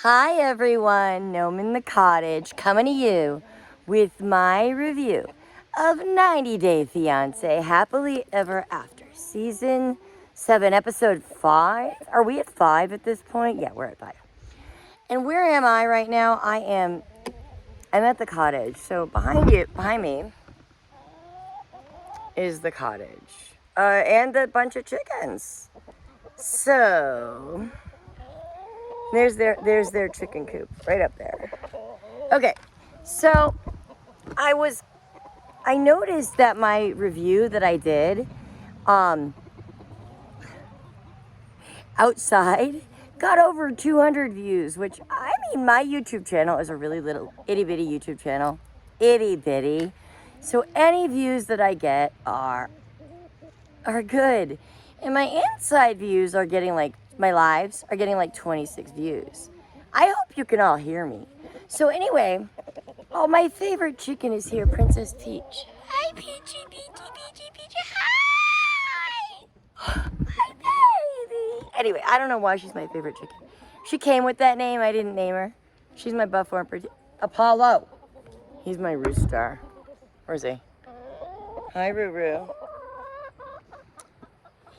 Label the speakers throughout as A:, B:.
A: Hi everyone, Gnome in the Cottage, coming to you with my review of 90 Day Fiancé Happily Ever After, Season 7, Episode 5. Are we at 5 at this point? Yeah, we're at 5. And where am I right now? I'm at the cottage. So behind me is the cottage. And a bunch of chickens. So there's their chicken coop right up there. Okay, so I noticed that my review that I did outside got over 200 views, which, I mean, my YouTube channel is a really little itty bitty YouTube channel. Itty bitty. So any views that I get are good. And my inside views are getting my lives are getting 26 views. I hope you can all hear me. So anyway, oh, my favorite chicken is here, Princess Peach. Hi, Peachy, Peachy. Hi! My baby! Anyway, I don't know why she's my favorite chicken. She came with that name. I didn't name her. She's my buff one. Apollo. He's my rooster. Where's he? Hi, Ruru.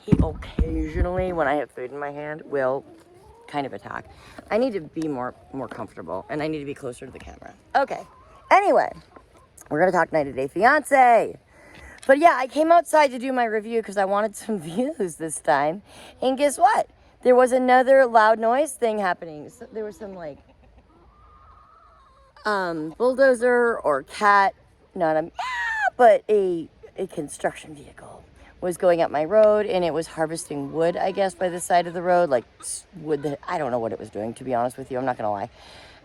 A: He occasionally, when I have food in my hand, will kind of attack. I need to be more comfortable, and I need to be closer to the camera. Okay. Anyway, we're going to talk 90 Day Fiancé. But yeah, I came outside to do my review because I wanted some views this time. And guess what? There was another loud noise thing happening. So there was some bulldozer or cat, but a construction vehicle was going up my road, and it was harvesting wood, I guess, by the side of the road, like wood that I don't know what it was doing, to be honest with you. I'm not gonna lie.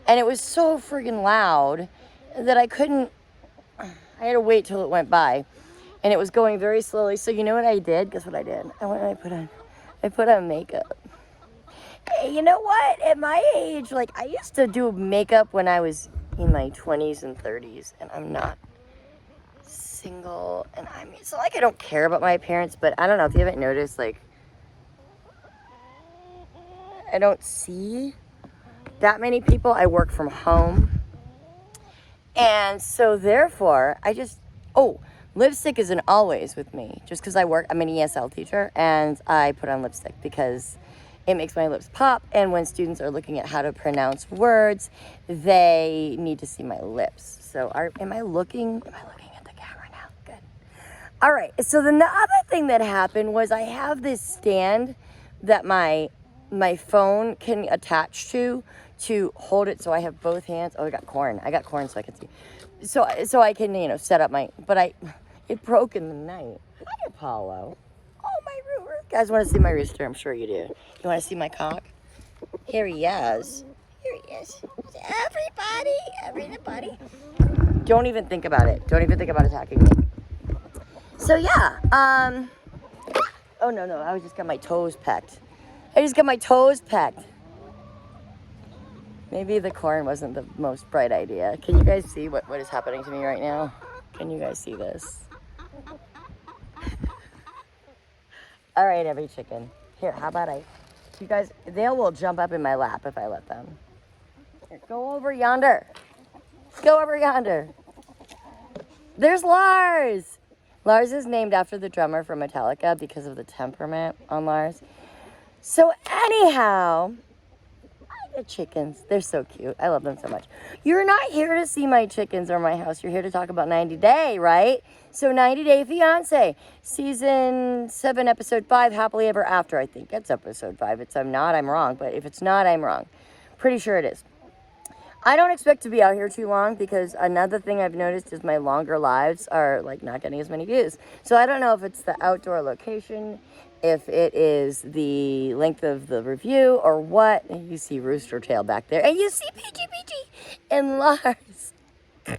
A: And it was so friggin' loud that I had to wait till it went by, and it was going very slowly. So you know what I did? Guess what I did? I put on makeup. Hey, you know what? At my age, I used to do makeup when I was in my 20s and 30s, and I'm not single, and I mean, it's not like I don't care about my appearance, but I don't know if you haven't noticed, I don't see that many people. I work from home, and so therefore lipstick isn't always with me, just because I'm an ESL teacher, and I put on lipstick because it makes my lips pop, and when students are looking at how to pronounce words, they need to see my lips. So am I looking at the camera now? Good. All right, so then the other thing that happened was I have this stand that my phone can attach to hold it, so I have both hands. Oh, I got corn so I can see. So I can, set up it broke in the night. Hi, Apollo. Oh, my rooster. You guys want to see my rooster? I'm sure you do. You want to see my cock? Here he is. Everybody. Don't even think about it. Don't even think about attacking me. So yeah, oh no, I just got my toes pecked. Maybe the corn wasn't the most bright idea. Can you guys see what is happening to me right now? Can you guys see this? All right, every chicken. Here, how about you guys, they will jump up in my lap if I let them. Here, go over yonder. There's Lars. Lars is named after the drummer for Metallica because of the temperament on Lars. So anyhow, the chickens, they're so cute. I love them so much. You're not here to see my chickens or my house. You're here to talk about 90 Day, right? So 90 Day Fiancé, Season 7, Episode 5, Happily Ever After. I think it's Episode 5. I'm not, I'm wrong. But if it's not, I'm wrong. Pretty sure it is. I don't expect to be out here too long because another thing I've noticed is my longer lives are not getting as many views. So I don't know if it's the outdoor location, if it is the length of the review, or what. You see Rooster Tail back there, and you see Peachy and Lars. I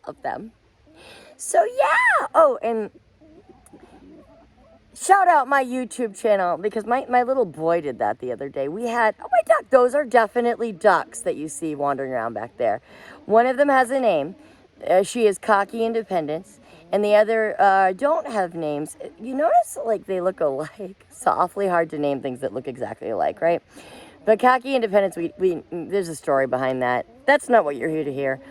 A: love them. So yeah. Oh, and shout out my YouTube channel, because my little boy did that the other day. We had, oh, my duck. Those are definitely ducks that you see wandering around back there. One of them has a name. She is Cocky Independence. And the other don't have names. You notice, they look alike. It's awfully hard to name things that look exactly alike, right? But khaki independence, there's a story behind that. That's not what you're here to hear.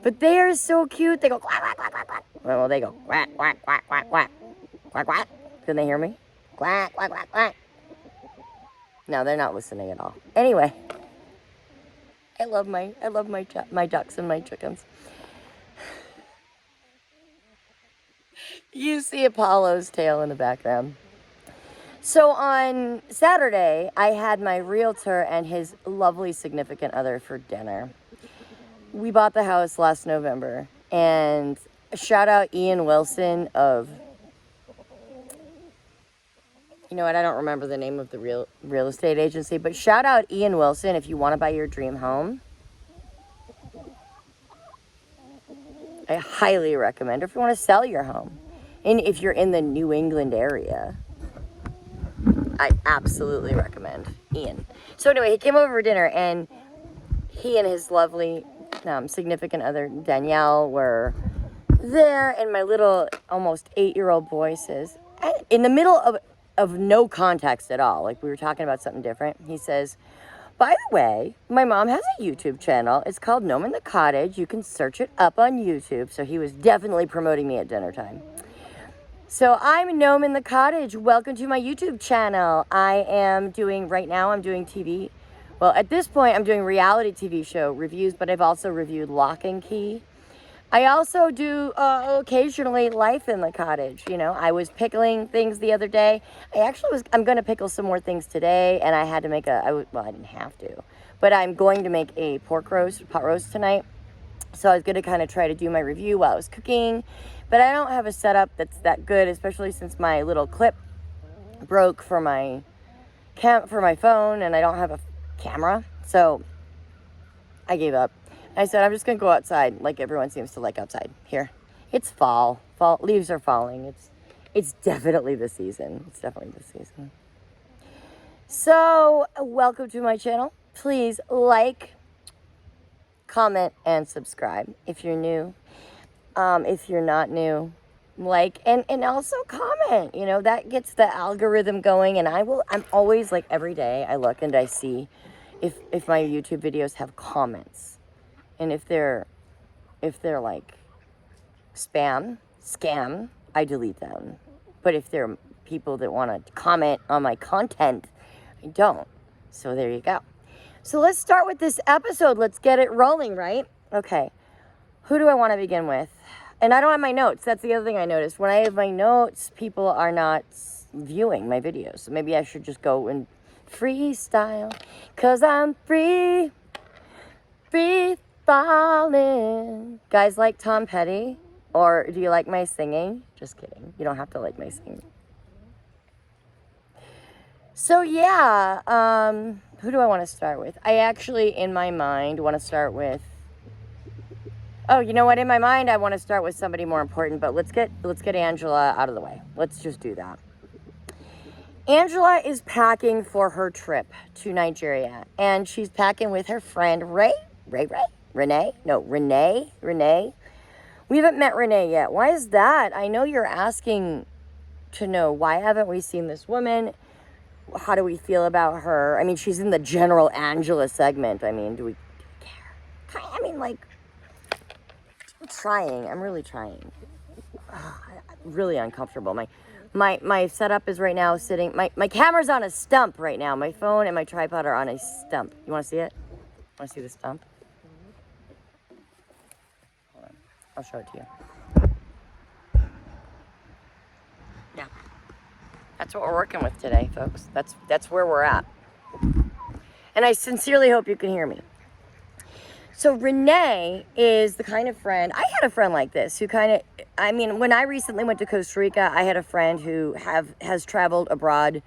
A: But they are so cute. They go quack, quack, quack, quack, quack. Well, they go quack, quack, quack, quack, quack. Quack, quack. Can they hear me? Quack, quack, quack, quack. No, they're not listening at all. Anyway, I love my ducks and my chickens. You see Apollo's tail in the background. So on Saturday, I had my realtor and his lovely significant other for dinner. We bought the house last November, and shout out Ian Wilson of, you know what, I don't remember the name of the real estate agency, but shout out Ian Wilson if you want to buy your dream home. I highly recommend, or if you want to sell your home, and if you're in the New England area, I absolutely recommend Ian. So anyway, he came over for dinner, and he and his lovely significant other, Danielle, were there, and my little, almost 8-year-old boy says, in the middle of no context at all, like we were talking about something different, he says, by the way, my mom has a YouTube channel. It's called Gnome in the Cottage. You can search it up on YouTube. So he was definitely promoting me at dinner time. So I'm Gnome in the Cottage. Welcome to my YouTube channel. I'm doing TV. Well, at this point, I'm doing reality TV show reviews, but I've also reviewed Lock and Key. I also do occasionally life in the cottage. You know, I was pickling things the other day. I'm going to pickle some more things today, and I had to make I didn't have to, but I'm going to make a pot roast tonight. So I was going to kind of try to do my review while I was cooking, but I don't have a setup that's that good, especially since my little clip broke for my phone, and I don't have a camera, so I gave up. I said, I'm just going to go outside like everyone seems to like outside here. It's fall. Leaves are falling. It's definitely the season. So, welcome to my channel. Please like, comment, and subscribe if you're new. If you're not new, like, and also comment. You know, that gets the algorithm going, and I'm always, like, every day I look and I see if my YouTube videos have comments. And if they're like scam, I delete them. But if they're people that want to comment on my content, I don't. So there you go. So let's start with this episode. Let's get it rolling, right? Okay. Who do I want to begin with? And I don't have my notes. That's the other thing I noticed. When I have my notes, people are not viewing my videos. So maybe I should just go and freestyle. 'Cause I'm free falling. Guys like Tom Petty? Or do you like my singing? Just kidding. You don't have to like my singing. So yeah, who do I want to start with? I actually, in my mind, want to start with, oh, you know what? In my mind, I want to start with somebody more important, but let's get Angela out of the way. Let's just do that. Angela is packing for her trip to Nigeria, and she's packing with her friend Renee. We haven't met Renee yet. Why is that? I know you're asking to know, why haven't we seen this woman? How do we feel about her? I mean, she's in the general Angela segment. I mean, do we care? I mean, like, I'm really trying. I'm really uncomfortable. My setup is right now sitting, my camera's on a stump right now. My phone and my tripod are on a stump. You want to see it? Want to see the stump? Hold on. I'll show it to you. Yeah. That's what we're working with today, folks. That's where we're at. And I sincerely hope you can hear me. So Renee is the kind of friend, I had a friend like this who when I recently went to Costa Rica, I had a friend who has traveled abroad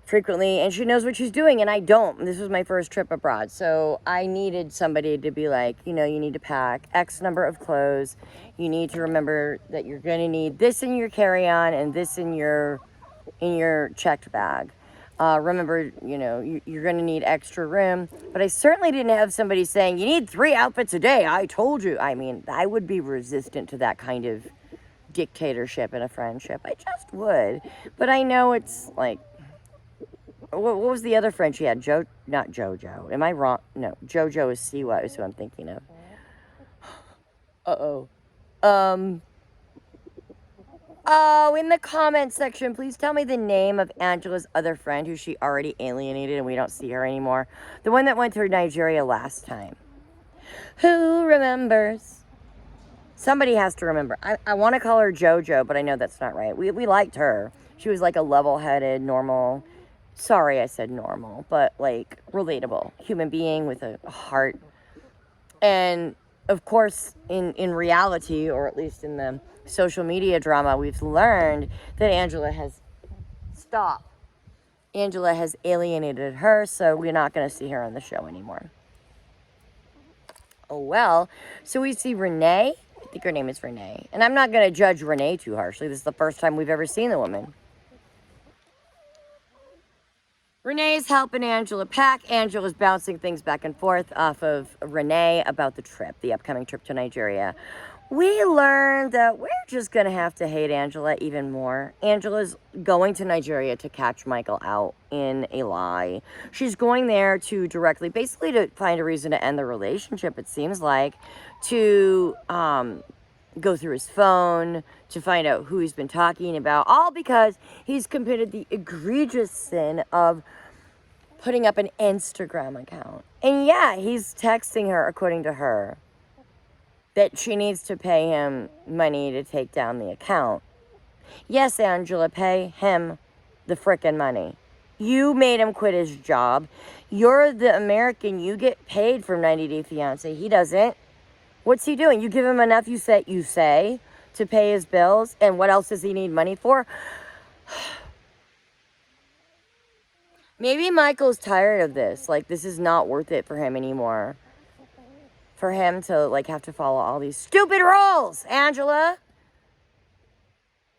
A: frequently, and she knows what she's doing, and I don't. This was my first trip abroad, so I needed somebody to be like, you know, you need to pack X number of clothes. You need to remember that you're going to need this in your carry-on and this in your checked bag. Remember, you know, you're going to need extra room. But I certainly didn't have somebody saying, you need 3 outfits a day. I told you. I mean, I would be resistant to that kind of dictatorship in a friendship. I just would. But I know it's like, what was the other friend she had? Not JoJo. Am I wrong? No, JoJo is Siwa is who I'm thinking of. Uh-oh. Oh, in the comment section, please tell me the name of Angela's other friend who she already alienated and we don't see her anymore. The one that went to Nigeria last time. Who remembers? Somebody has to remember. I want to call her JoJo, but I know that's not right. We liked her. She was like a level-headed, normal, sorry I said normal, but like relatable human being with a heart. And of course, in reality, or at least in the social media drama, we've learned that Angela has alienated her, so we're not going to see her on the show anymore. Oh, well. So we see Renee. I think her name is Renee. And I'm not going to judge Renee too harshly. This is the first time we've ever seen the woman. Renee's helping Angela pack. Angela's bouncing things back and forth off of Renee about the trip, the upcoming trip to Nigeria. We learned that we're just going to have to hate Angela even more. Angela's going to Nigeria to catch Michael out in a lie. She's going there to directly, basically to find a reason to end the relationship, it seems like, to go through his phone, to find out who he's been talking about, all because he's committed the egregious sin of putting up an Instagram account. And yeah, he's texting her, according to her, that she needs to pay him money to take down the account. Yes, Angela, pay him the frickin' money. You made him quit his job. You're the American. You get paid from 90 Day Fiancé. He doesn't. What's he doing? You give him enough, you say, to pay his bills. And what else does he need money for? Maybe Michael's tired of this. Like, this is not worth it for him anymore. For him to, like, have to follow all these stupid rules, Angela.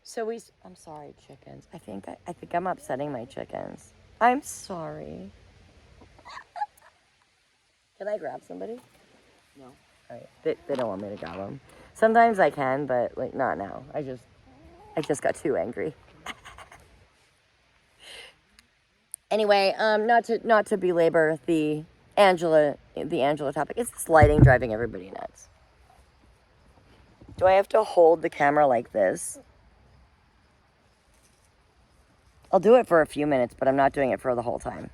A: So I'm sorry, chickens. I think I'm upsetting my chickens. I'm sorry. Can I grab somebody? No. All right. They don't want me to grab them. Sometimes I can, but, like, not now. I just got too angry. Anyway, not to belabor the Angela topic. It's this lighting driving everybody nuts. Do I have to hold the camera like this? I'll do it for a few minutes, but I'm not doing it for the whole time.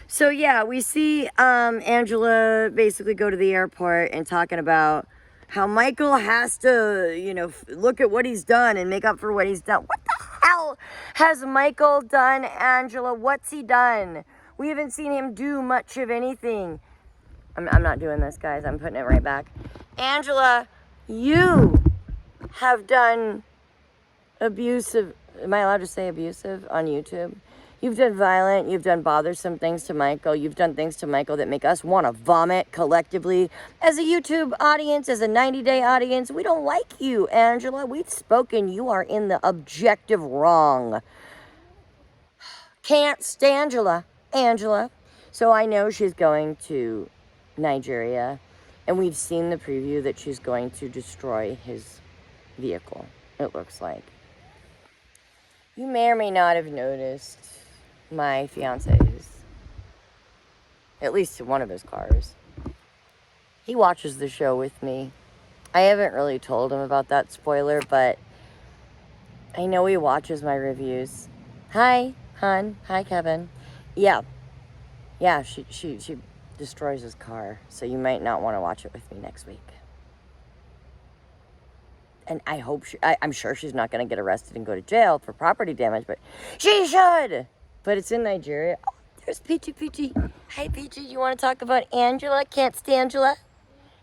A: So yeah, we see Angela basically go to the airport and talking about how Michael has to, look at what he's done and make up for what he's done. What the hell has Michael done, Angela? What's he done? We haven't seen him do much of anything. I'm not doing this, guys. I'm putting it right back. Angela, you have done abusive. Am I allowed to say abusive on YouTube? You've done violent. You've done bothersome things to Michael. You've done things to Michael that make us want to vomit collectively. As a YouTube audience, as a 90-day audience, we don't like you, Angela. We've spoken. You are in the objective wrong. Can't stand Angela. So I know she's going to Nigeria, and we've seen the preview that she's going to destroy his vehicle, it looks like. You may or may not have noticed my fiance's, at least one of his cars. He watches the show with me. I haven't really told him about that spoiler, but I know he watches my reviews. Hi, hon. Hi, Kevin. Yeah, she destroys his car, so you might not want to watch it with me next week. And I hope I'm sure she's not going to get arrested and go to jail for property damage, but she should. But it's in Nigeria. Oh, there's Peachy. Hi, Peachy. You want to talk about Angela? Can't stand Angela?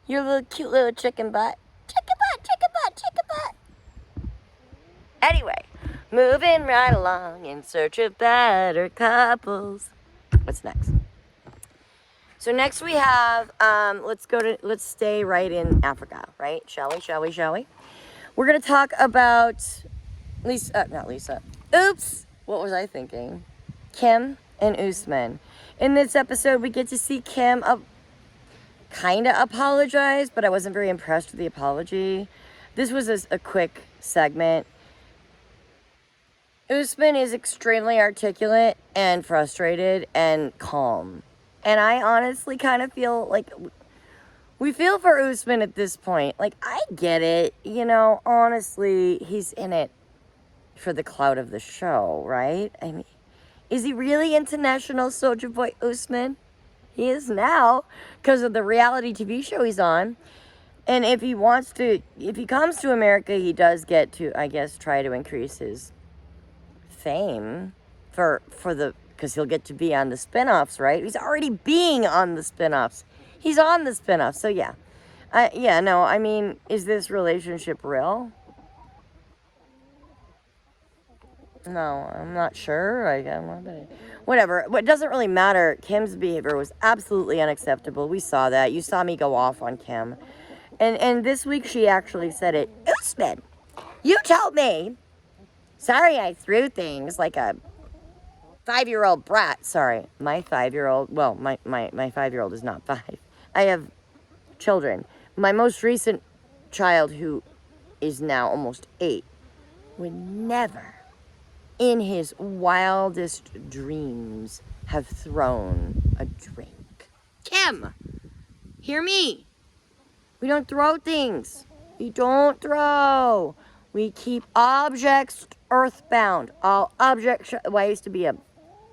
A: Your little cute little chicken butt. Chicken butt. Anyway, moving right along in search of better couples. What's next? So next we have, let's stay right in Africa, right? Shall we? We're going to talk about not Lisa. Oops. What was I thinking? Kim and Usman. In this episode, we get to see Kim kind of apologize, but I wasn't very impressed with the apology. This was a quick segment. Usman is extremely articulate and frustrated and calm. And I honestly kind of feel like we feel for Usman at this point. Like, I get it. You know, honestly, he's in it for the clout of the show, right? I mean, is he really international Soldier Boy Usman? He is now because of the reality TV show he's on. And if he comes to America, he does get to, I guess, try to increase his fame because he'll get to be on the spinoffs, right? He's already being on the spinoffs. He's on the spinoffs, so yeah. I mean, is this relationship real? No, I'm not sure. Whatever. It doesn't really matter. Kim's behavior was absolutely unacceptable. We saw that. You saw me go off on Kim. And this week she actually said it. Usman, you told me. Sorry I threw things like a 5-year-old brat. Sorry, my 5-year-old. Well, my 5-year-old is not 5. I have children. My most recent child, who is now almost 8, would never in his wildest dreams have thrown a drink. Kim, hear me. We don't throw things. We don't throw. We keep objects earthbound. All objects. Well,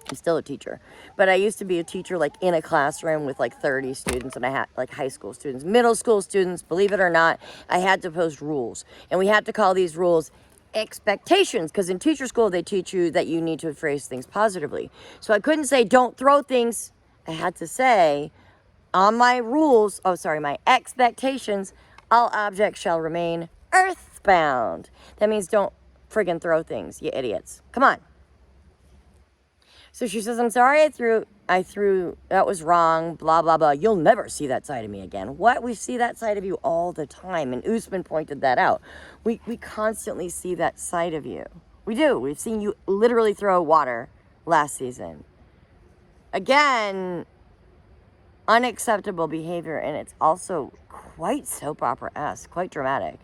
A: I'm still a teacher, but I used to be a teacher like in a classroom with like 30 students, and I had like high school students, middle school students, believe it or not. I had to post rules, and we had to call these rules expectations, because in teacher school they teach you that you need to phrase things positively. So I couldn't say don't throw things. I had to say on my rules, my expectations, all objects shall remain earthbound. That means don't friggin' throw things, you idiots. Come on. So she says, I'm sorry I threw, that was wrong, blah, blah, blah. You'll never see that side of me again. What? We see that side of you all the time. And Usman pointed that out. We constantly see that side of you. We do. We've seen you literally throw water last season. Again, unacceptable behavior. And it's also quite soap opera-esque, quite dramatic.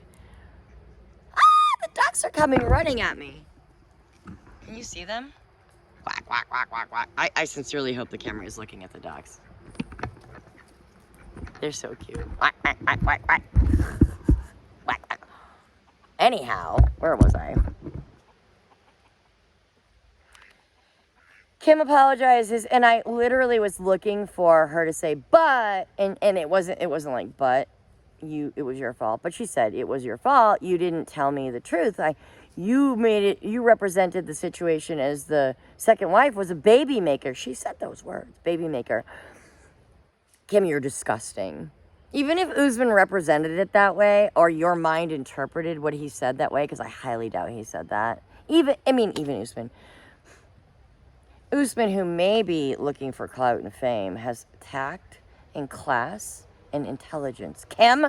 A: Ah, the ducks are coming running at me. Can you see them? Quack, quack, quack, quack, quack. I sincerely hope the camera is looking at the ducks. They're so cute. Quack, quack, quack, quack, quack. Quack, quack. Anyhow, where was I? Kim apologizes, and I literally was looking for her to say, but, and it wasn't like, but, it was your fault. But she said, it was your fault. You didn't tell me the truth. You represented the situation as the second wife was a baby maker. She said those words, baby maker. Kim, you're disgusting. Even if Usman represented it that way, or your mind interpreted what he said that way, because I highly doubt he said that. Even Usman. Usman, who may be looking for clout and fame, has tact and class and intelligence. Kim?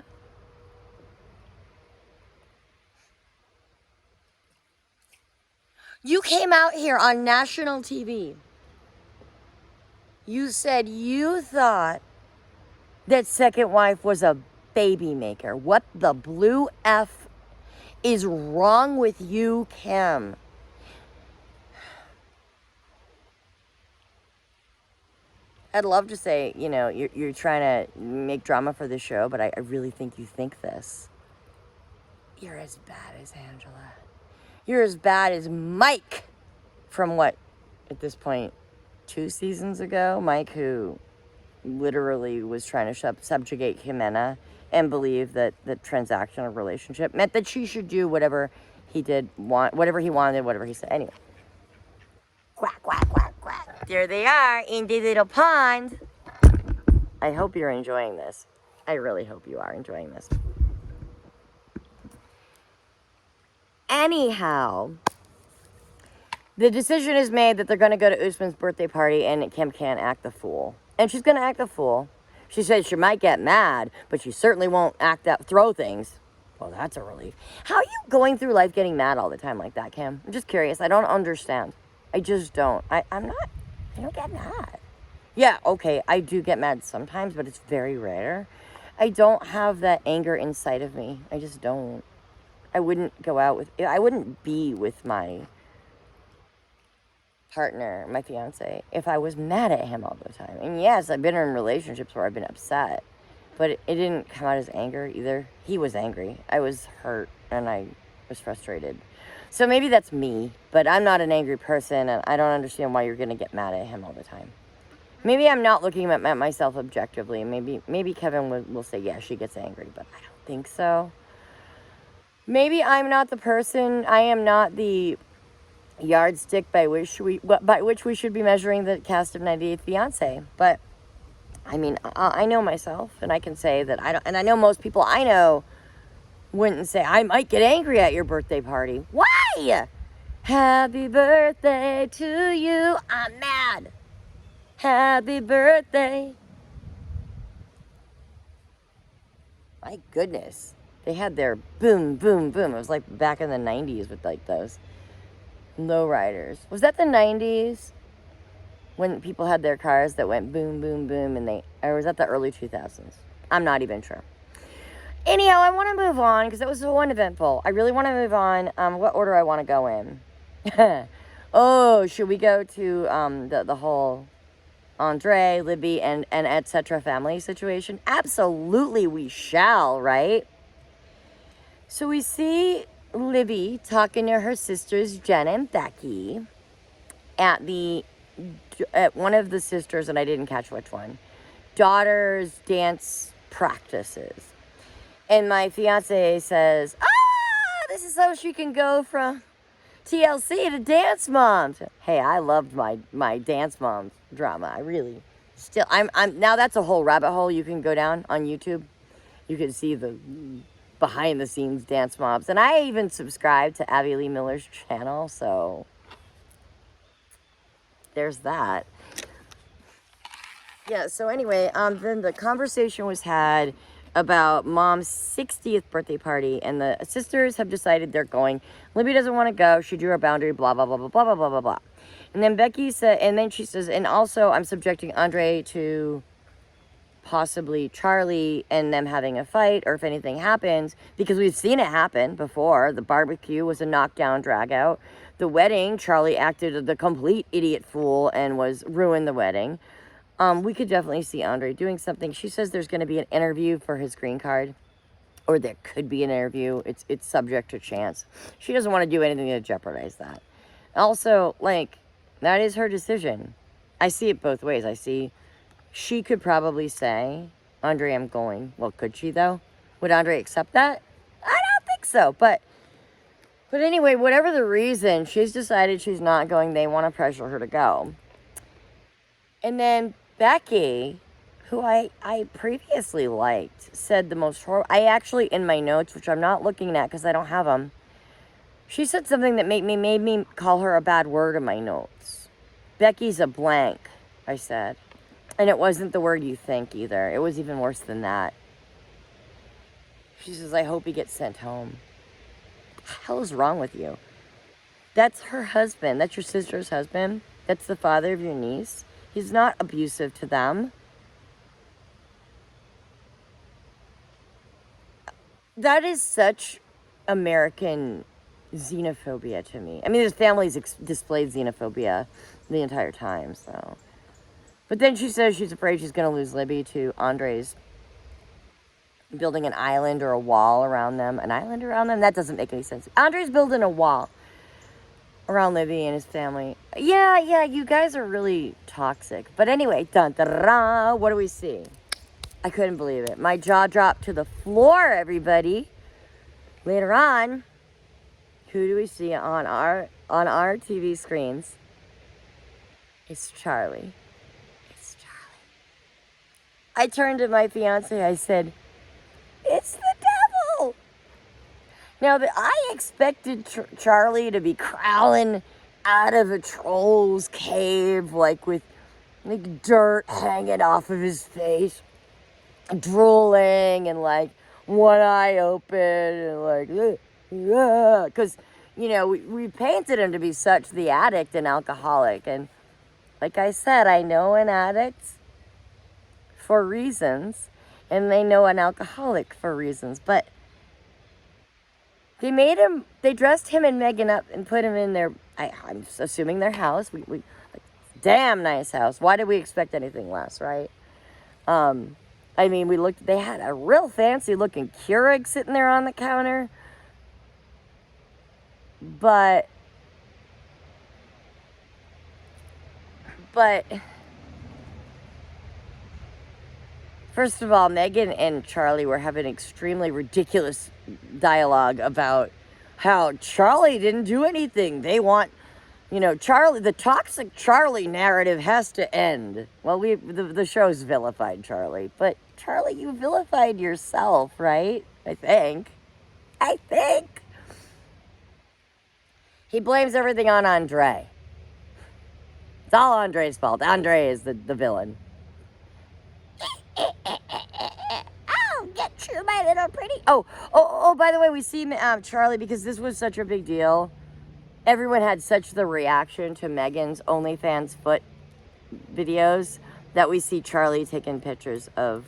A: You came out here on national TV. You said you thought that second wife was a baby maker. What the blue F is wrong with you, Kim? I'd love to say, you're trying to make drama for the show, but I really think you think this. You're as bad as Angela. You're as bad as Mike from what, at this point, 2 seasons ago? Mike, who literally was trying to subjugate Jimena and believe that the transactional relationship meant that she should do whatever he whatever he wanted, whatever he said. Anyway. Quack, quack, quack, quack. There they are in the little pond. I hope you're enjoying this. I really hope you are enjoying this. Anyhow, the decision is made that they're going to go to Usman's birthday party, and Kim can't act the fool. And she's going to act the fool. She said she might get mad, but she certainly won't throw things. Well, that's a relief. How are you going through life getting mad all the time like that, Kim? I'm just curious. I don't understand. I just don't. I don't get mad. Yeah, okay, I do get mad sometimes, but it's very rare. I don't have that anger inside of me. I just don't. I wouldn't be with my partner, my fiance, if I was mad at him all the time. And yes, I've been in relationships where I've been upset, but it didn't come out as anger either. He was angry. I was hurt and I was frustrated. So maybe that's me, but I'm not an angry person, and I don't understand why you're going to get mad at him all the time. Maybe I'm not looking at myself objectively. Maybe Kevin will say, yeah, she gets angry, but I don't think so. Maybe I'm not the person, I am not the yardstick by which we should be measuring the cast of 98 Fiancé. But I mean, I know myself, and I can say that I don't, and I know most people I know wouldn't say, I might get angry at your birthday party. Why? Happy birthday to you. I'm mad. Happy birthday. My goodness. They had their boom, boom, boom. It was like back in the 90s with like those lowriders. Was that the 90s? When people had their cars that went boom, boom, boom, or was that the early 2000s? I'm not even sure. Anyhow, I want to move on because that was so uneventful. I really want to move on. What order I want to go in? Oh, should we go to the whole Andre, Libby, and etc. family situation? Absolutely, we shall, right? So we see Libby talking to her sisters, Jenna and Becky, at one of the sisters, and I didn't catch which one, daughter's dance practices. And my fiance says, this is so she can go from TLC to Dance Moms. Hey, I loved my Dance Moms drama. I really still, I'm now that's a whole rabbit hole you can go down on YouTube. You can see the behind the scenes Dance Moms. And I even subscribe to Abby Lee Miller's channel, so there's that. Yeah, so anyway, then the conversation was had about Mom's 60th birthday party, and the sisters have decided they're going. Libby doesn't want to go. She drew a boundary, blah, blah, blah, blah, blah, blah, blah, blah, blah. And then Becky said, and then she says, and also I'm subjecting Andre to possibly Charlie and them having a fight, or if anything happens, because we've seen it happen before. The barbecue was a knockdown, drag out. The wedding, Charlie acted the complete idiot fool and ruined the wedding. We could definitely see Andre doing something. She says there's going to be an interview for his green card, or there could be an interview. It's subject to chance. She doesn't want to do anything to jeopardize that. Also, like, that is her decision. I see it both ways. I see she could probably say, Andre, I'm going. Well, could she, though? Would Andre accept that? I don't think so. But anyway, whatever the reason, she's decided she's not going. They want to pressure her to go. And then Becky, who I previously liked, said the most horrible. I actually, in my notes, which I'm not looking at because I don't have them, she said something that made me call her a bad word in my notes. Becky's a blank, I said. And it wasn't the word you think either. It was even worse than that. She says, I hope he gets sent home. What the hell is wrong with you? That's her husband. That's your sister's husband. That's the father of your niece. He's not abusive to them. That is such American xenophobia to me. I mean, his family's displayed xenophobia the entire time, so. But then she says she's afraid she's going to lose Libby to Andre's building an island or a wall around them. An island around them? That doesn't make any sense. Andre's building a wall around Libby and his family. Yeah, you guys are really toxic. But anyway, what do we see? I couldn't believe it. My jaw dropped to the floor, everybody. Later on, who do we see on our TV screens? It's Charlie. It's Charlie. I turned to my fiance. I said, it's the devil. Now, I expected Charlie to be crawling out of a troll's cave, like with like dirt hanging off of his face, drooling and like one eye open and like, because, you know, we painted him to be such the addict and alcoholic. And like I said, I know an addict for reasons, and they know an alcoholic for reasons, but they dressed him and Megan up and put him in their I'm assuming their house. We like, damn nice house. Why did we expect anything less, right? I mean, we looked, they had a real fancy looking Keurig sitting there on the counter. But first of all, Megan and Charlie were having extremely ridiculous dialogue about how Charlie didn't do anything. They want, you know, Charlie, the toxic Charlie narrative has to end. Well, the show's vilified Charlie, but Charlie, you vilified yourself, right? I think. He blames everything on Andre. It's all Andre's fault. Andre is the villain. Oh, get you, my little pretty. Oh, by the way, we see Charlie, because this was such a big deal. Everyone had such the reaction to Megan's OnlyFans foot videos that we see Charlie taking pictures of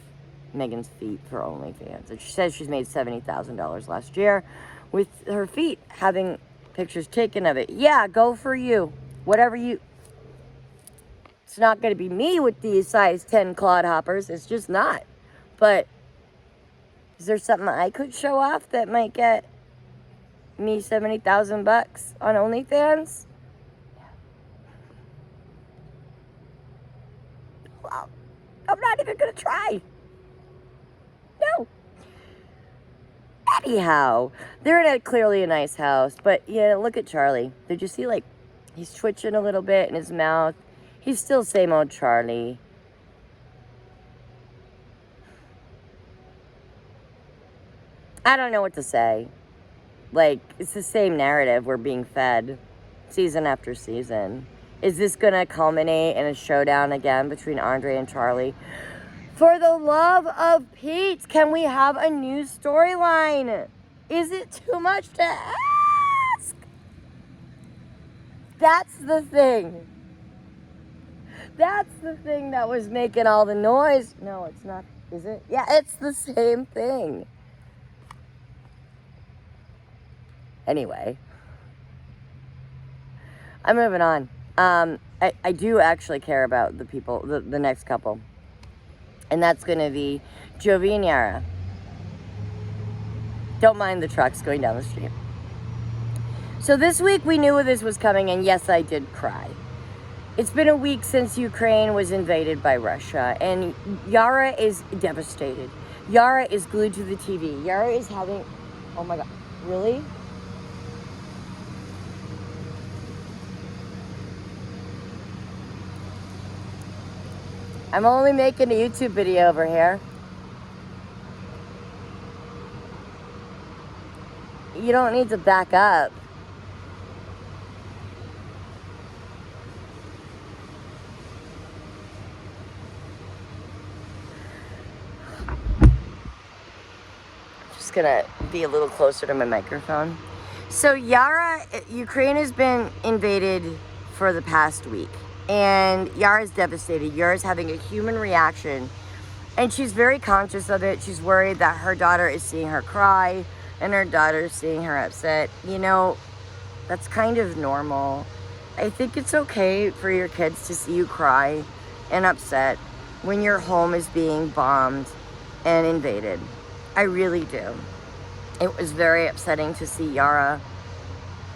A: Megan's feet for OnlyFans. And she says she's made $70,000 last year with her feet, having pictures taken of it. Yeah, go for you. Whatever you... It's not going to be me with these size 10 clodhoppers. It's just not. But is there something I could show off that might get me $70,000 on OnlyFans? Well, I'm not even going to try. No. Anyhow, they're in clearly a nice house. But, yeah, look at Charlie. Did you see, like, he's twitching a little bit in his mouth. He's still same old Charlie. I don't know what to say. Like, it's the same narrative we're being fed season after season. Is this going to culminate in a showdown again between Andre and Charlie? For the love of Pete, can we have a new storyline? Is it too much to ask? That's the thing. That's the thing that was making all the noise. No, it's not. Is it? Yeah, it's the same thing. Anyway, I'm moving on. I do actually care about the people, the next couple. And that's going to be Jovi and Yara. Don't mind the trucks going down the street. So this week we knew this was coming, and yes, I did cry. It's been a week since Ukraine was invaded by Russia, and Yara is devastated. Yara is glued to the TV. Yara is having, oh my God, really? I'm only making a YouTube video over here. You don't need to back up. Just gonna be a little closer to my microphone. So Yara, Ukraine has been invaded for the past week. And Yara's devastated. Yara's having a human reaction. And she's very conscious of it. She's worried that her daughter is seeing her cry and her daughter is seeing her upset. You know, that's kind of normal. I think it's okay for your kids to see you cry and upset when your home is being bombed and invaded. I really do. It was very upsetting to see Yara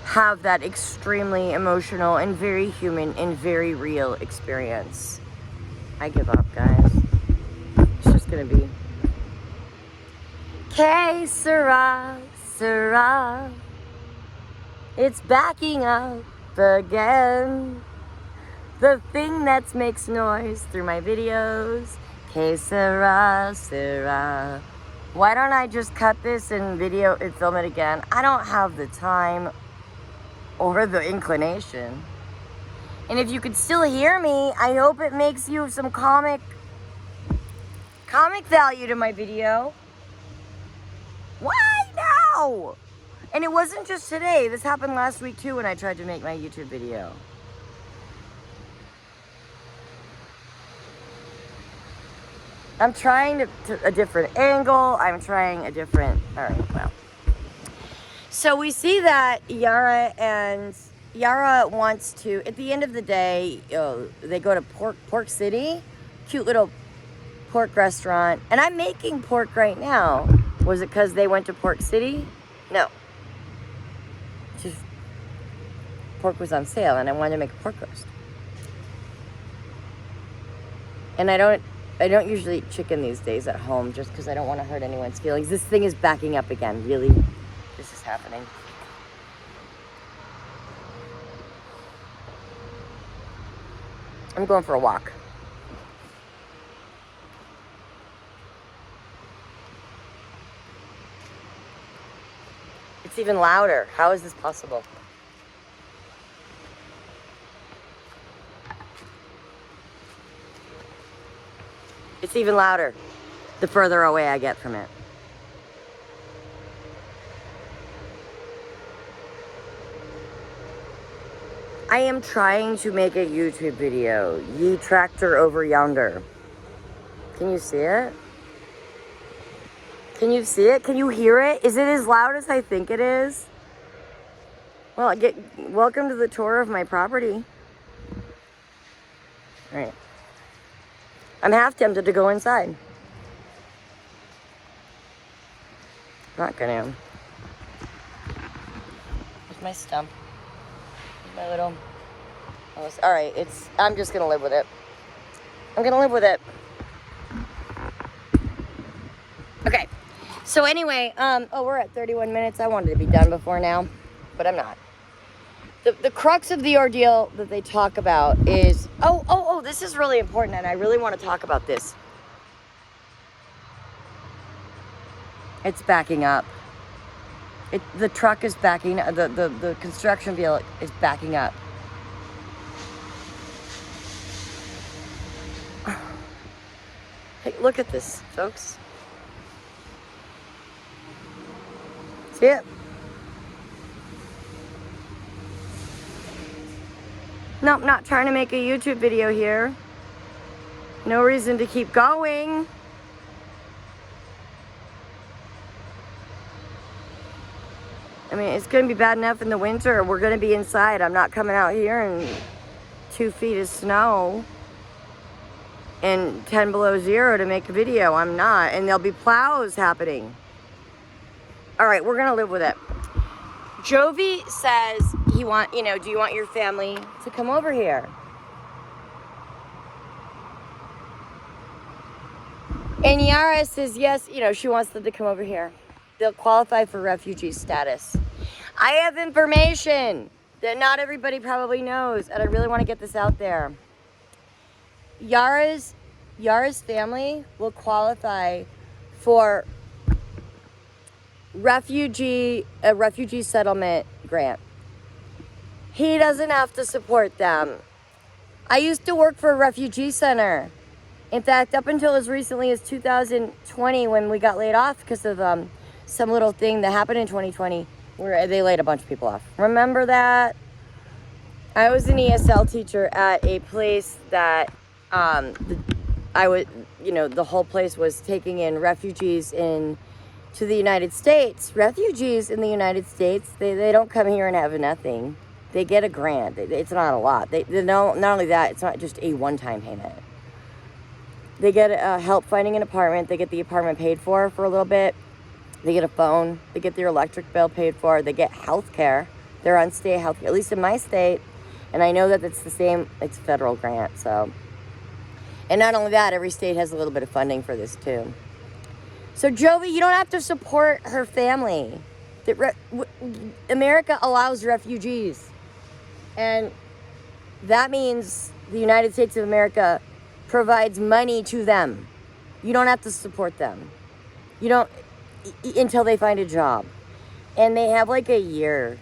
A: have that extremely emotional and very human and very real experience. I give up, guys. It's just gonna be Que sera, sera. It's backing up again. The thing that makes noise through my videos. Que sera, sera. Why don't I just cut this and video and film it again? I don't have the time or the inclination. And if you could still hear me, I hope it makes you some comic value to my video. Why now? And it wasn't just today. This happened last week too when I tried to make my YouTube video. I'm trying a different angle. I'm trying a different, all right, well. So we see that Yara and Yara wants to, at the end of the day, they go to Pork City, cute little pork restaurant, and I'm making pork right now. Was it because they went to Pork City? No. Just pork was on sale, and I wanted to make a pork roast. And I don't usually eat chicken these days at home just because I don't want to hurt anyone's feelings. This thing is backing up again. Really, this is happening. I'm going for a walk. It's even louder. How is this possible? It's even louder the further away I get from it. I am trying to make a YouTube video. Ye tractor over yonder. Can you see it? Can you see it? Can you hear it? Is it as loud as I think it is? Well, welcome to the tour of my property. All right. I'm half tempted to go inside. Not gonna. Here's my stump. Here's my little. All right, I'm just gonna live with it. I'm gonna live with it. Okay. So anyway, we're at 31 minutes. I wanted to be done before now, but I'm not. The crux of the ordeal that they talk about is, this is really important, and I really want to talk about this. It's backing up. The truck is backing up. The construction vehicle is backing up. Hey, look at this, folks. See it? Nope, not trying to make a YouTube video here. No reason to keep going. I mean, it's going to be bad enough in the winter. We're going to be inside. I'm not coming out here in 2 feet of snow and 10 below zero to make a video. I'm not. And there'll be plows happening. All right, we're going to live with it. Jovi says do you want your family to come over here? And Yara says yes, she wants them to come over here. They'll qualify for refugee status. I have information that not everybody probably knows, and I really want to get this out there. Yara's family will qualify for a refugee settlement grant. He doesn't have to support them. I used to work for a refugee center. In fact, up until as recently as 2020, when we got laid off because of some little thing that happened in 2020 where they laid a bunch of people off. Remember that? I was an ESL teacher at a place that the whole place was taking in refugees to the United States. Refugees in the United States, they don't come here and have nothing. They get a grant. It's not a lot. Not only that, it's not just a one-time payment. They get help finding an apartment. They get the apartment paid for a little bit. They get a phone. They get their electric bill paid for. They get health care. They're on state health care, at least in my state. And I know that it's the same. It's a federal grant, so. And not only that, every state has a little bit of funding for this, too. So, Jovi, you don't have to support her family. America allows refugees. And that means the United States of America provides money to them. You don't have to support them. You don't, until they find a job. And they have like a year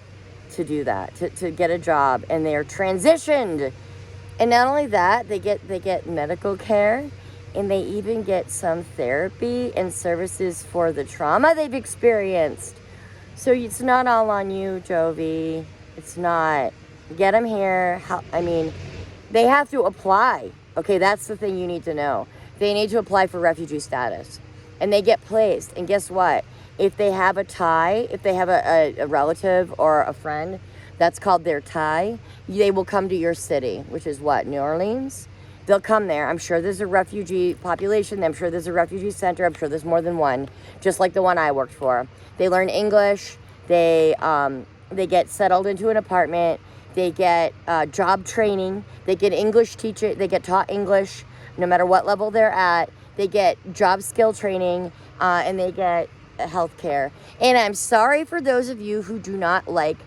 A: to do that, to get a job. And they're transitioned. And not only that, they get medical care. And they even get some therapy and services for the trauma they've experienced. So it's not all on you, Jovi. It's not. Get them here. They have to apply. Okay, that's the thing you need to know. They need to apply for refugee status. And they get placed. And guess what? If they have a tie, if they have a relative or a friend That's called their tie. They will come to your city, which is what, New Orleans? They'll come there. I'm sure there's a refugee population. I'm sure there's a refugee center. I'm sure there's more than one, just like the one I worked for. They learn English. They get settled into an apartment. They get job training. They get English teacher. They get taught English no matter what level they're at. They get job skill training, and they get health care. And I'm sorry for those of you who do not like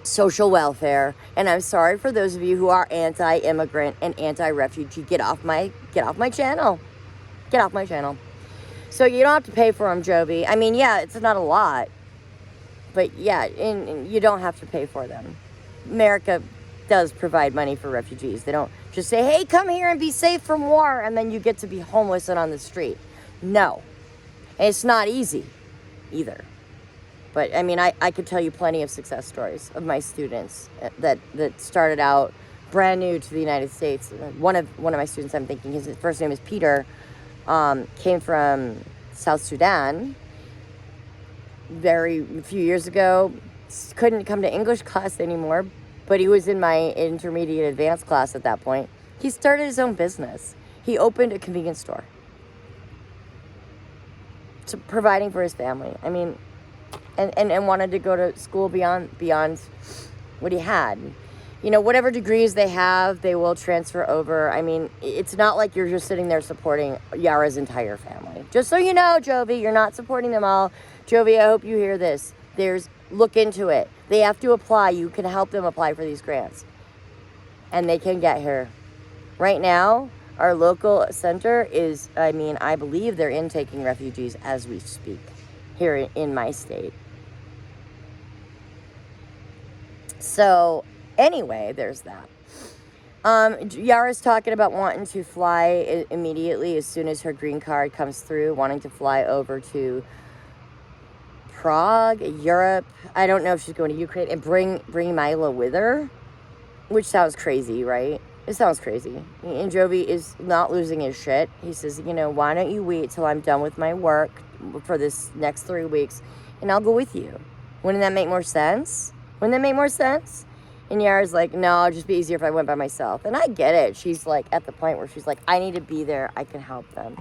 A: social welfare, and I'm sorry for those of you who are anti-immigrant and anti-refugee. Get off my channel. Get off my channel. So you don't have to pay for them, Jovi. I mean, yeah, it's not a lot, but yeah, and you don't have to pay for them. America does provide money for refugees. They don't just say, hey, come here and be safe from war, and then you get to be homeless and on the street. No. And it's not easy either. But I mean, I could tell you plenty of success stories of my students that started out brand new to the United States. One of my students, I'm thinking, his first name is Peter, came from South Sudan a few years ago. Couldn't come to English class anymore, but he was in my intermediate advanced class at that point. He started his own business. He opened a convenience store, so providing for his family. I mean, and wanted to go to school beyond what he had. You know, whatever degrees they have, they will transfer over. I mean, it's not like you're just sitting there supporting Yara's entire family. Just so you know, Jovi, you're not supporting them all. Jovi, I hope you hear this. Look into it. They have to apply. You can help them apply for these grants. And they can get here. Right now, our local center is, I mean, I believe they're intaking refugees as we speak here in my state. So anyway, there's that. Yara's talking about wanting to fly immediately as soon as her green card comes through, wanting to fly over to Prague, Europe. I don't know if she's going to Ukraine, and bring Milo with her, which sounds crazy, right? It sounds crazy. And Jovi is not losing his shit. He says, you know, why don't you wait till I'm done with my work for this next 3 weeks, and I'll go with you. Wouldn't that make more sense? Wouldn't that make more sense? And Yara's like, no, it'd just be easier if I went by myself. And I get it. She's like at the point where she's like, I need to be there. I can help them.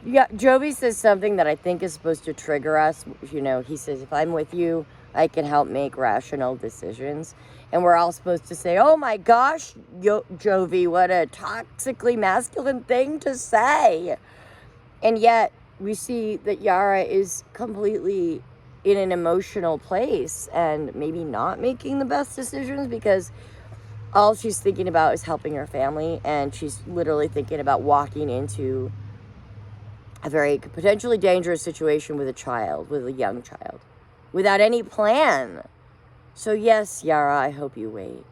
A: Yeah, Jovi says something that I think is supposed to trigger us. You know, he says, if I'm with you, I can help make rational decisions. And we're all supposed to say, oh my gosh, Jovi, what a toxically masculine thing to say. And yet we see that Yara is completely in an emotional place and maybe not making the best decisions because all she's thinking about is helping her family, and she's literally thinking about walking into a very potentially dangerous situation with a young child, without any plan. So yes, Yara, I hope you wait.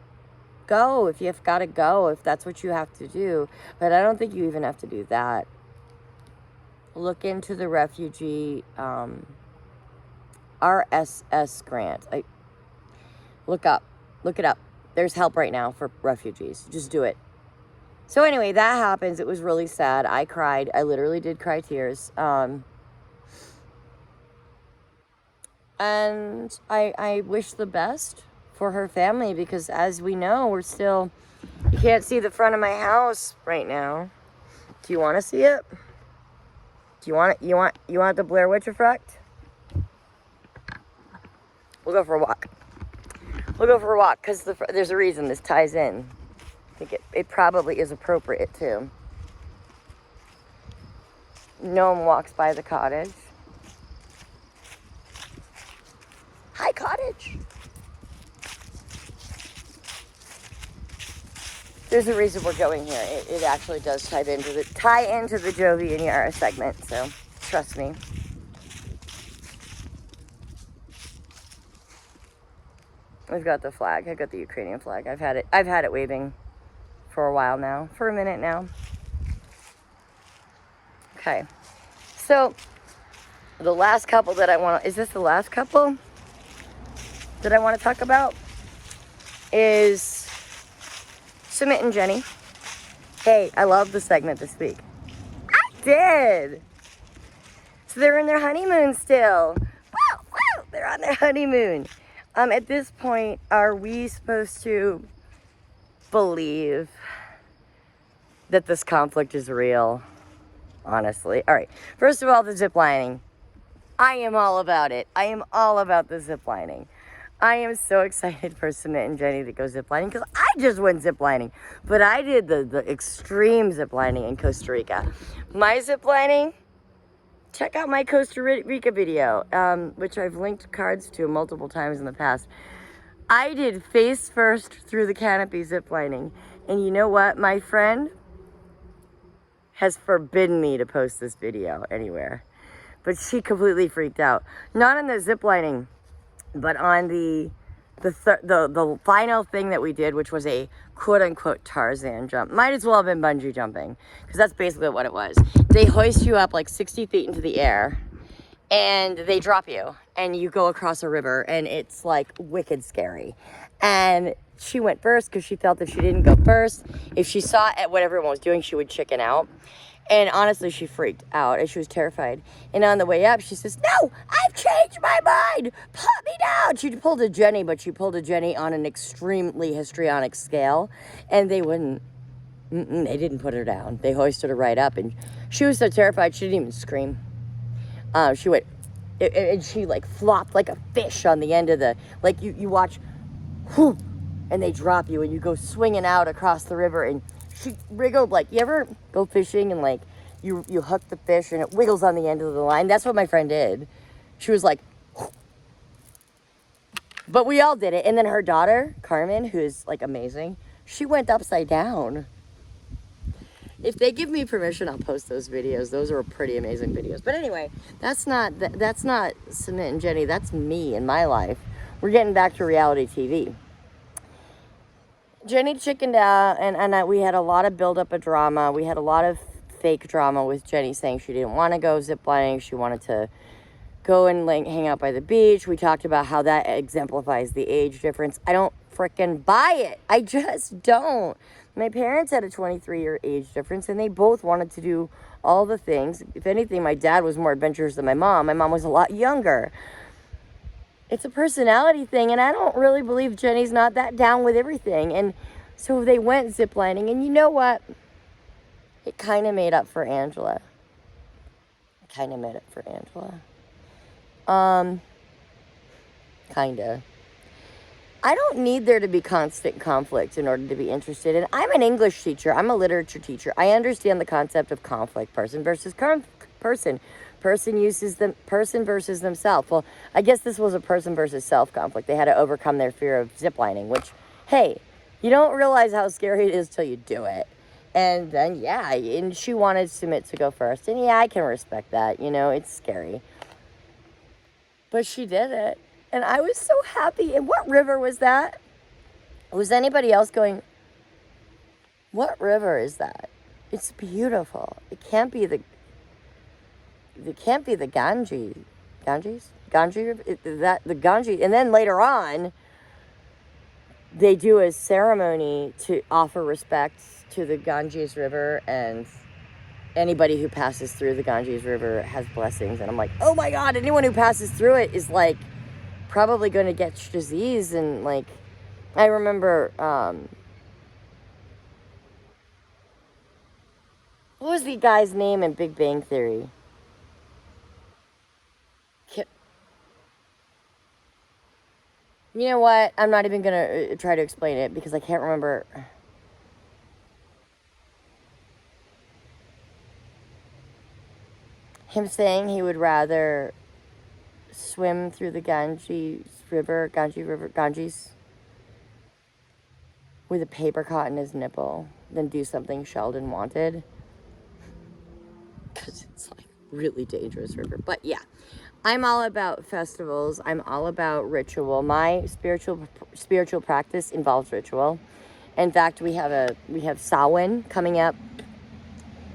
A: Go if you've got to go, if that's what you have to do. But I don't think you even have to do that. Look into the refugee RSS grant. Look it up. There's help right now for refugees. Just do it. So anyway, that happens. It was really sad. I cried. I literally did cry tears. And I wish the best for her family, because as we know, you can't see the front of my house right now. Do you want to see it? Do you want the Blair Witch effect? We'll go for a walk. Because there's a reason this ties in. I think it probably is appropriate too. Noam walks by the cottage. Hi, cottage. There's a reason we're going here. It actually does tie into the Jovi and Yara segment, so trust me. We've got the flag. I've got the Ukrainian flag. I've had it waving for a while now, for a minute now. Okay. So the last couple that I want to, is this the last couple that I want to talk about? Is Sumit and Jenny. Hey, I love the segment this week. I did. So they're in their honeymoon still. Woo, woo, they're on their honeymoon. At this point, are we supposed to believe that this conflict is real? Honestly. All right. First of all, the zip lining. I am all about it. I am all about the zip lining. I am so excited for Sumit and Jenny to go zip lining because I just went zip lining. But I did the extreme zip lining in Costa Rica. My zip lining, check out my Costa Rica video, which I've linked cards to multiple times in the past. I did face first through the canopy zip lining. And you know what? My friend has forbidden me to post this video anywhere. But she completely freaked out. Not on the zip lining, but on the final thing that we did, which was a quote-unquote Tarzan jump. Might as well have been bungee jumping, because that's basically what it was. They hoist you up like 60 feet into the air, and they drop you, and you go across a river, and it's like wicked scary. And she went first because she felt that she didn't go first, if she saw at what everyone was doing, she would chicken out. And honestly, she freaked out and she was terrified. And on the way up, she says, "No, I've changed my mind. Put me down." She pulled a Jenny, but she pulled a Jenny on an extremely histrionic scale. And they wouldn't, they didn't put her down. They hoisted her right up. And she was so terrified, she didn't even scream. She went, and she like flopped like a fish on the end of the, like you watch, whoo, and they drop you and you go swinging out across the river, and she wriggled like, you ever go fishing and like you hook the fish and it wiggles on the end of the line? That's what my friend did. She was like, but we all did it. And then her daughter, Carmen, who's like amazing, she went upside down. If they give me permission, I'll post those videos. Those are pretty amazing videos. But anyway, that's not Sumit and Jenny. That's me in my life. We're getting back to reality TV. Jenny chickened out, and we had a lot of buildup of drama. We had a lot of fake drama with Jenny saying she didn't want to go ziplining. She wanted to go and hang out by the beach. We talked about how that exemplifies the age difference. I don't frickin' buy it. I just don't. My parents had a 23-year age difference, and they both wanted to do all the things. If anything, my dad was more adventurous than my mom. My mom was a lot younger. It's a personality thing, and I don't really believe Jenny's not that down with everything. And so they went ziplining, and you know what? It kind of made up for Angela. Kind of. I don't need there to be constant conflict in order to be interested. And I'm an English teacher. I'm a literature teacher. I understand the concept of conflict, person versus person. Person versus themselves. Well, I guess this was a person versus self conflict. They had to overcome their fear of ziplining, which, hey, you don't realize how scary it is till you do it. And then, yeah, and she wanted Sumit to go first. And yeah, I can respect that. You know, it's scary. But she did it. And I was so happy. And what river was that? Was anybody else going, what river is that? It's beautiful. It can't be the Ganges. The Ganges. And then later on, they do a ceremony to offer respects to the Ganges River, and anybody who passes through the Ganges River has blessings. And I'm like, oh my God, anyone who passes through it is like probably going to get disease. And like, I remember, what was the guy's name in Big Bang Theory? You know what? I'm not even going to try to explain it because I can't remember. Him saying he would rather swim through the Ganges, with a paper caught in his nipple than do something Sheldon wanted. Because it's like really dangerous river. But yeah. I'm all about festivals. I'm all about ritual. My spiritual practice involves ritual. In fact, we have Samhain coming up,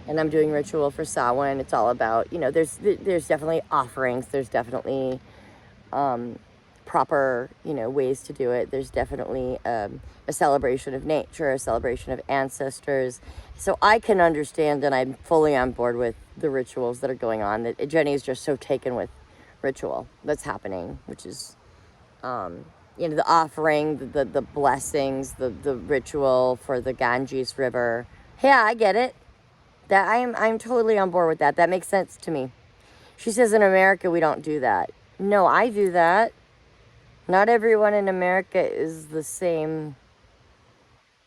A: and I'm doing ritual for Samhain. It's all about, you know, there's definitely offerings. There's definitely proper, you know, ways to do it. There's definitely a celebration of nature, a celebration of ancestors. So I can understand, and I'm fully on board with the rituals that are going on. That Jenny is just so taken with ritual that's happening, which is the offering, the blessings, the ritual for the Ganges River. Yeah, I get it. That I'm totally on board with that. That makes sense to me. She says in America we don't do that. No, I do that. Not everyone in America is the same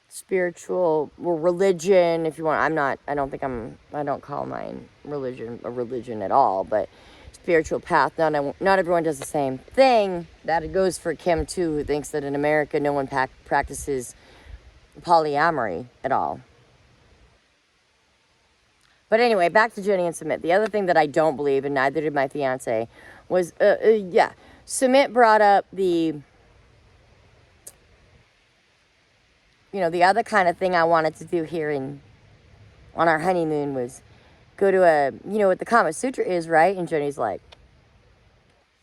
A: spiritual or religion, if you want. I don't call mine religion a religion at all, but spiritual path. Not everyone does the same thing. That goes for Kim too, who thinks that in America no one practices polyamory at all. But anyway, back to Jenny and Sumit. The other thing that I don't believe, and neither did my fiance, was, Sumit brought up the other kind of thing I wanted to do here on our honeymoon was go to what the Kama Sutra is, right? And Jenny's like,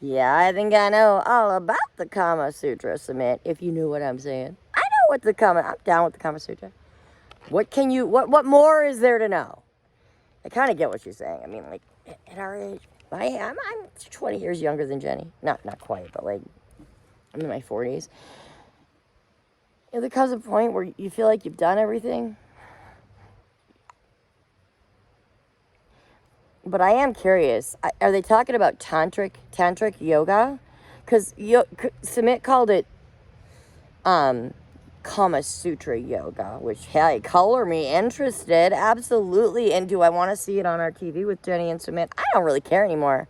A: yeah, I think I know all about the Kama Sutra, Sumit, if you know what I'm saying. I know I'm down with the Kama Sutra. What more is there to know? I kind of get what you're saying. I mean, like, at our age, I'm 20 years younger than Jenny. Not quite, but like, I'm in my 40s. There comes a point where you feel like you've done everything. But I am curious. Are they talking about tantric yoga? Because Sumit called it Kama Sutra yoga, which, hey, color me interested. Absolutely. And do I want to see it on our TV with Jenny and Sumit? I don't really care anymore.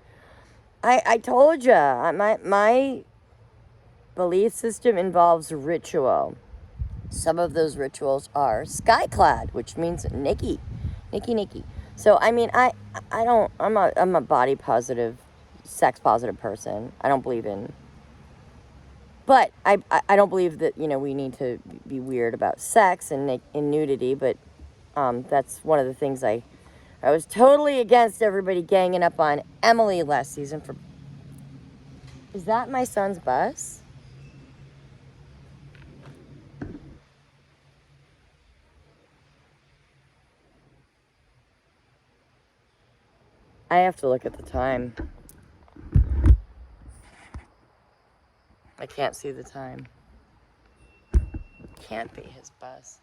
A: I told you, my belief system involves ritual. Some of those rituals are sky-clad, which means Nikki. So, I mean, I'm a body positive, sex positive person. I don't believe in, but I don't believe that, we need to be weird about sex and nudity, but that's one of the things I was totally against everybody ganging up on Emily last season for. Is that my son's bus? I have to look at the time. I can't see the time. Can't be his bus.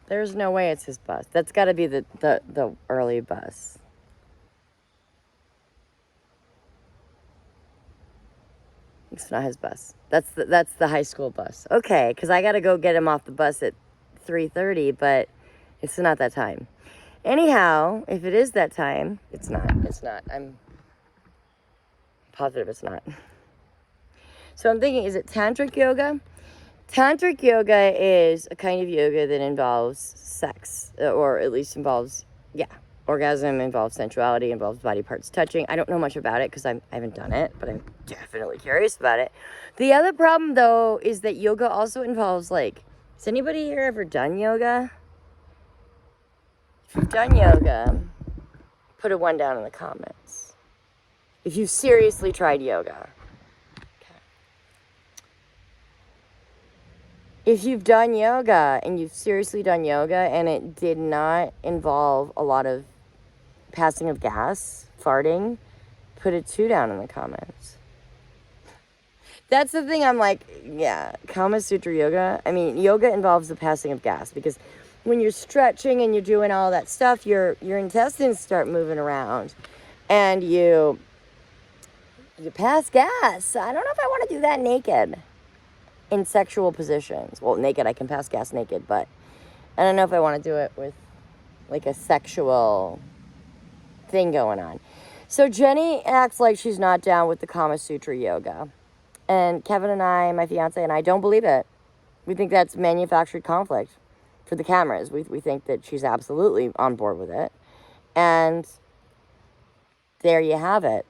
A: There's no way it's his bus. That's got to be the early bus. It's not his bus. That's the high school bus. Okay, because I got to go get him off the bus at 3:30, but it's not that time. Anyhow, if it is that time, it's not. I'm positive it's not. So I'm thinking, is it tantric yoga? Tantric yoga is a kind of yoga that involves sex, or at least involves, orgasm, involves sensuality, involves body parts touching. I don't know much about it because I haven't done it, but I'm definitely curious about it. The other problem, though, is that yoga also involves, like, has anybody here ever done yoga? If you've done yoga, put a 1 down in the comments. If you've seriously tried yoga. If you've done yoga and you've seriously done yoga and it did not involve a lot of passing of gas, farting, put a 2 down in the comments. That's the thing. I'm like, yeah, Kama Sutra yoga. I mean, yoga involves the passing of gas because when you're stretching and you're doing all that stuff, your intestines start moving around and you pass gas. I don't know if I want to do that naked. In sexual positions. Well, naked, I can pass gas naked, but I don't know if I want to do it with like a sexual thing going on. So Jenny acts like she's not down with the Kama Sutra yoga. And Kevin and I, my fiance and I, don't believe it. We think that's manufactured conflict for the cameras. We think that she's absolutely on board with it. And there you have it.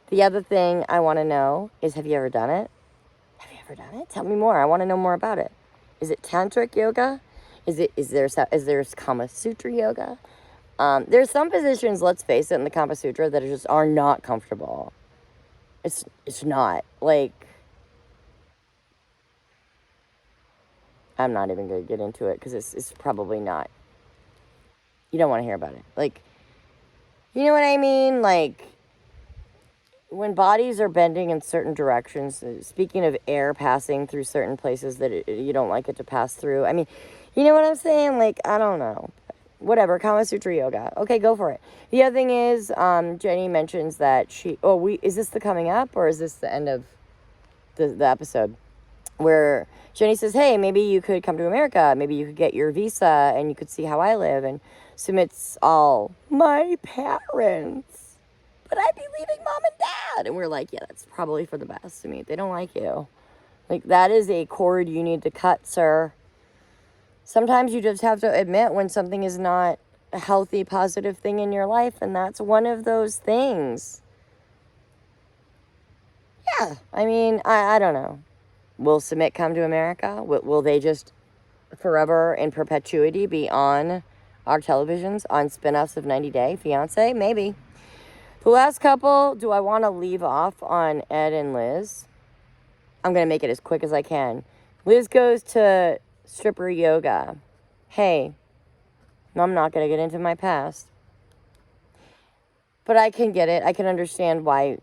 A: The other thing I want to know is, have you ever done it? Have you ever done it? Tell me more. I want to know more about it. Is it tantric yoga? Is there Kama Sutra yoga? There's some positions, let's face it, in the Kama Sutra that are not comfortable. It's not. Like, I'm not even going to get into it because it's probably not. You don't want to hear about it. Like, you know what I mean? Like, when bodies are bending in certain directions, speaking of air passing through certain places that you don't like it to pass through. I mean, you know what I'm saying? Like, I don't know. Whatever, Kama Sutra yoga. Okay, go for it. The other thing is, Jenny mentions that is this the coming up or is this the end of the episode? Where Jenny says, hey, maybe you could come to America. Maybe you could get your visa and you could see how I live. And Sumit's all, my parents. But I'd be leaving mom and dad. And we're like, yeah, that's probably for the best, Sumit. They don't like you. Like, that is a cord you need to cut, sir. Sometimes you just have to admit when something is not a healthy, positive thing in your life. And that's one of those things. Yeah, I mean, I don't know. Will Sumit come to America? Will they just forever in perpetuity be on our televisions, on spin-offs of 90 Day Fiancé? Maybe. The last couple, do I want to leave off on Ed and Liz? I'm going to make it as quick as I can. Liz goes to stripper yoga. Hey, I'm not going to get into my past. But I can get it. I can understand why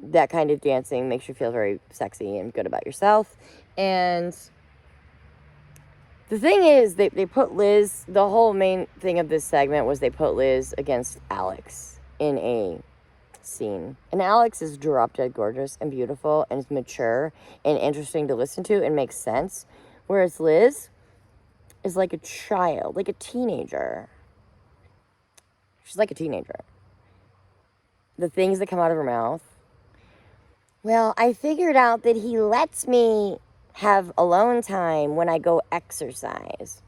A: that kind of dancing makes you feel very sexy and good about yourself. And the thing is, they put Liz, the whole main thing of this segment was they put Liz against Alex in a scene. And Alex is drop dead gorgeous and beautiful and is mature and interesting to listen to and makes sense. Whereas Liz is like a child, like a teenager. She's like a teenager. The things that come out of her mouth. Well, I figured out that he lets me have alone time when I go exercise.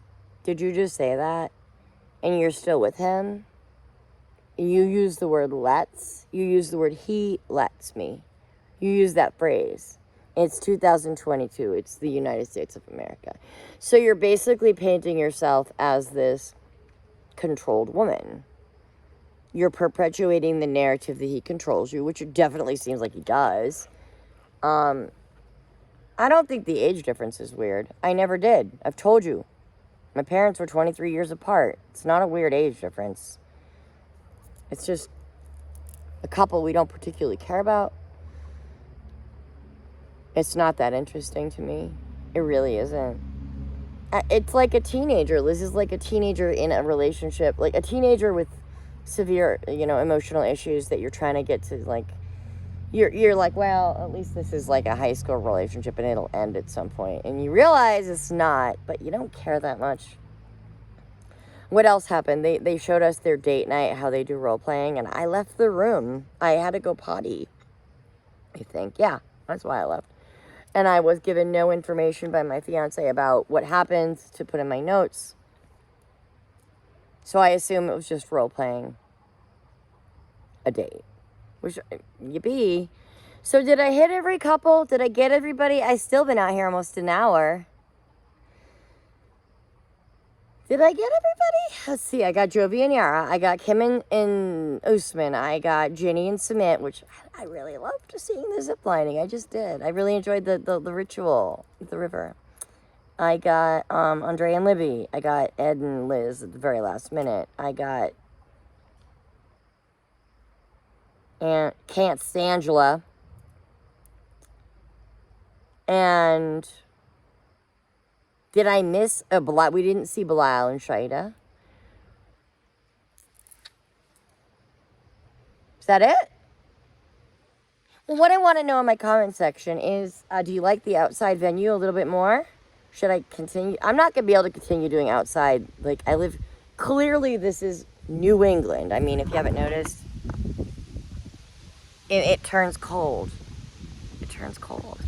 A: Did you just say that? And you're still with him? You use the word lets. You use the word he lets me. You use that phrase. It's 2022. It's the United States of America. So you're basically painting yourself as this controlled woman. You're perpetuating the narrative that he controls you, which it definitely seems like he does. I don't think the age difference is weird. I never did. I've told you. My parents were 23 years apart. It's not a weird age difference. It's just a couple we don't particularly care about. It's not that interesting to me. It really isn't. It's like a teenager. Liz is like a teenager in a relationship. Like a teenager with severe, emotional issues that you're trying to get to, like, you're like, well, at least this is like a high school relationship and it'll end at some point. And you realize it's not, but you don't care that much. What else happened? They showed us their date night, how they do role playing, and I left the room. I had to go potty, I think. Yeah, that's why I left. And I was given no information by my fiance about what happened to put in my notes. So I assume it was just role-playing a date. Which, yippee. So did I hit every couple? Did I get everybody? I still been out here almost an hour. Did I get everybody? Let's see. I got Jovi and Yara. I got Kim and Usman. I got Ginny and Sumit, which I really loved seeing the zip lining. I just did. I really enjoyed the ritual at the river. I got Andre and Libby. I got Ed and Liz at the very last minute. I got Can't Stangela. And did I miss a Bilal? We didn't see Bilal and Shaida. Is that it? Well, what I want to know in my comment section is, do you like the outside venue a little bit more? Should I continue? I'm not going to be able to continue doing outside. Like, clearly this is New England. I mean, if you haven't noticed, it turns cold. It turns cold.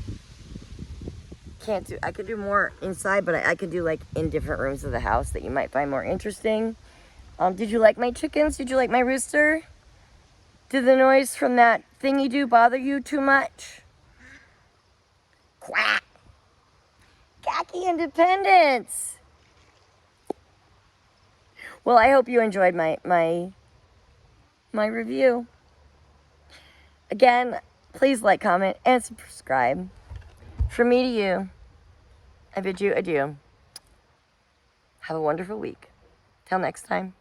A: I could do more inside, but I could do like in different rooms of the house that you might find more interesting. Did you like my chickens? Did you like my rooster? Did the noise from that thing you do bother you too much? Quack. Khaki independence. Well, I hope you enjoyed my review. Again, please like, comment, and subscribe. From me to you, I bid you adieu. Have a wonderful week. Till next time.